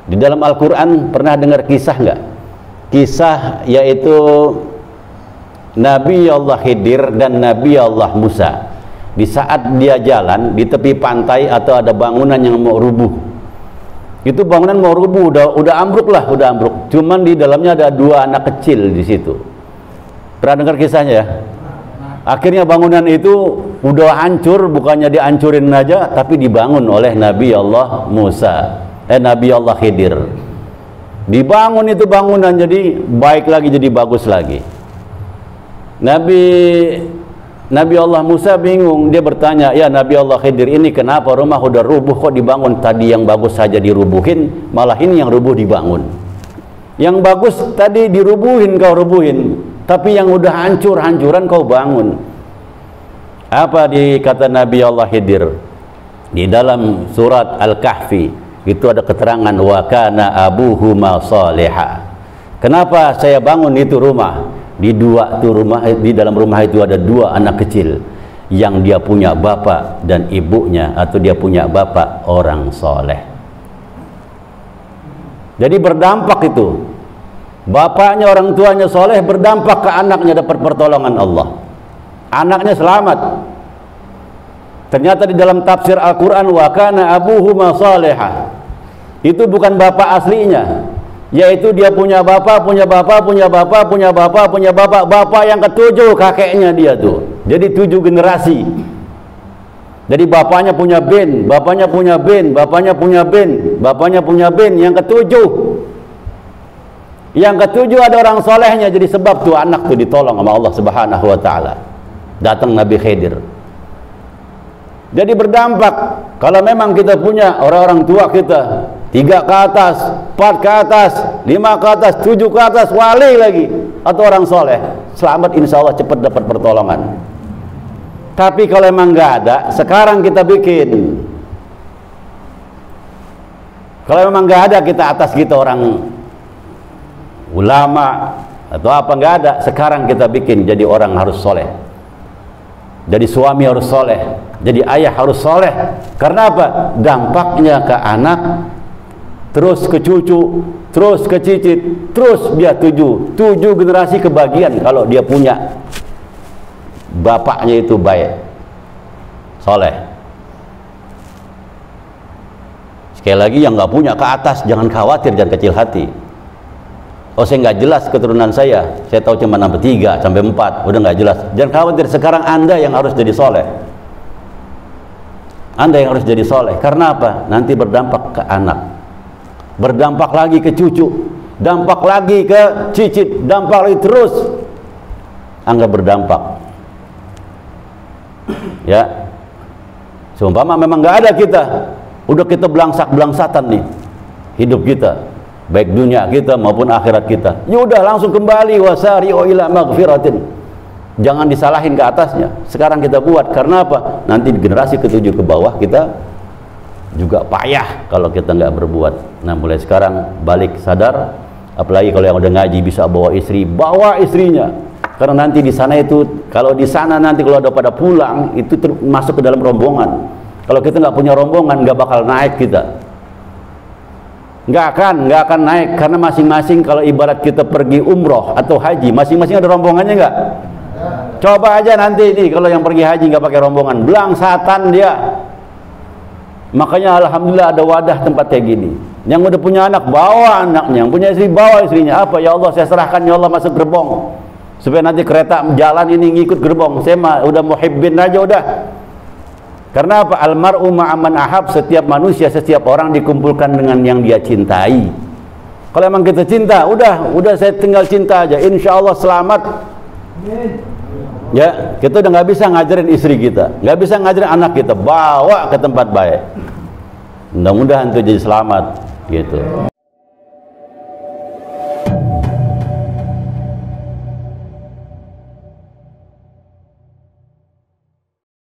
Di dalam Al-Quran pernah dengar kisah nggak? Kisah yaitu Nabi Allah Khidir dan Nabi Allah Musa. Di saat dia jalan di tepi pantai atau ada bangunan yang mau rubuh. Itu bangunan mau rubuh, udah ambruk lah, udah ambruk. Cuman di dalamnya ada dua anak kecil di situ. Pernah dengar kisahnya ya? Akhirnya bangunan itu udah hancur, bukannya dihancurin aja, tapi dibangun oleh Nabi Allah Musa. Nabi Allah Khidir. Dibangun itu bangunan jadi baik lagi, jadi bagus lagi. Nabi Allah Musa bingung, dia bertanya, ya Nabi Allah Khidir, ini kenapa rumah udah rubuh kok dibangun? Tadi yang bagus saja dirubuhin, malah ini yang rubuh dibangun. Yang bagus tadi dirubuhin, kau rubuhin, tapi yang udah hancur-hancuran kau bangun. Apa dikata Nabi Allah Khidir? Di dalam surat Al-Kahfi itu ada keterangan wa kana abuhuma shaliha. Kenapa saya bangun itu rumah? Di dalam rumah itu ada dua anak kecil yang dia punya bapak dan ibunya, atau dia punya bapak orang soleh. Jadi berdampak itu. Bapaknya, orang tuanya soleh, berdampak ke anaknya dapat pertolongan Allah. Anaknya selamat. Ternyata di dalam tafsir Al-Quran wa kana abuhuma shaliha, itu bukan bapak aslinya, yaitu dia punya bapak, punya bapak, punya bapak, punya bapak, punya bapak, bapak yang ketujuh kakeknya dia tuh. Jadi 7 generasi. Jadi bapaknya punya bin, bapaknya punya bin, bapaknya punya bin, bapaknya punya bin, yang ketujuh. Yang ketujuh ada orang solehnya, jadi sebab tuh anak tuh ditolong sama Allah Subhanahu wa taala. Datang Nabi Khidir. Jadi berdampak. Kalau memang kita punya orang-orang tua kita 3 ke atas, 4 ke atas, 5 ke atas, 7 ke atas, wali lagi, atau orang soleh, selamat, insya Allah cepat dapat pertolongan. Tapi kalau emang nggak ada, sekarang kita bikin. Kalau memang nggak ada, kita atas kita orang ulama atau apa, nggak ada, sekarang kita bikin jadi orang harus soleh. Jadi suami harus soleh, jadi ayah harus soleh. Karena apa? Dampaknya ke anak, terus ke cucu, terus ke cicit, terus dia 7 generasi kebagian kalau dia punya bapaknya itu baik, soleh. Sekali lagi, yang nggak punya ke atas jangan khawatir, jangan kecil hati. Oh, saya nggak jelas keturunan saya tahu cuma sampai 3 sampai 4, udah nggak jelas. Jangan khawatir, sekarang Anda yang harus jadi soleh. Anda yang harus jadi soleh. Karena apa? Nanti berdampak ke anak, berdampak lagi ke cucu, dampak lagi ke cicit, dampak lagi, terus Anda berdampak. Ya, seumpama memang nggak ada kita, udah kita belangsak-belangsatan nih hidup kita, baik dunia kita maupun akhirat kita. Ya udah, langsung kembali, wasari'u ila maghfiratin. Jangan disalahin ke atasnya. Sekarang kita buat, karena apa? Nanti generasi ke-7 ke bawah kita juga payah kalau kita nggak berbuat. Nah, mulai sekarang balik sadar, apalagi kalau yang udah ngaji bisa bawa istri, bawa istrinya. Karena nanti di sana itu, kalau di sana nanti kalau udah pada pulang itu masuk ke dalam rombongan. Kalau kita nggak punya rombongan, nggak bakal naik kita. Nggak akan naik, karena masing-masing kalau ibarat kita pergi umroh atau haji, masing-masing ada rombongannya nggak? Coba aja nanti ini kalau yang pergi haji nggak pakai rombongan, belangsatan dia. Makanya alhamdulillah ada wadah tempat kayak gini. Yang udah punya anak, bawa anaknya. Yang punya istri, bawa istrinya. Apa? Ya Allah, saya serahkan, ya Allah, masuk gerbong, supaya nanti kereta jalan ini ngikut gerbong. Saya mah udah muhibbin aja udah. Karena apa? Almar'u ma'aman ahab, setiap manusia, setiap orang dikumpulkan dengan yang dia cintai. Kalau emang kita cinta, udah saya tinggal cinta aja, insya Allah selamat. Ya, kita udah nggak bisa ngajarin istri kita, nggak bisa ngajarin anak kita, bawa ke tempat baik. Mudah-mudahan itu jadi selamat gitu.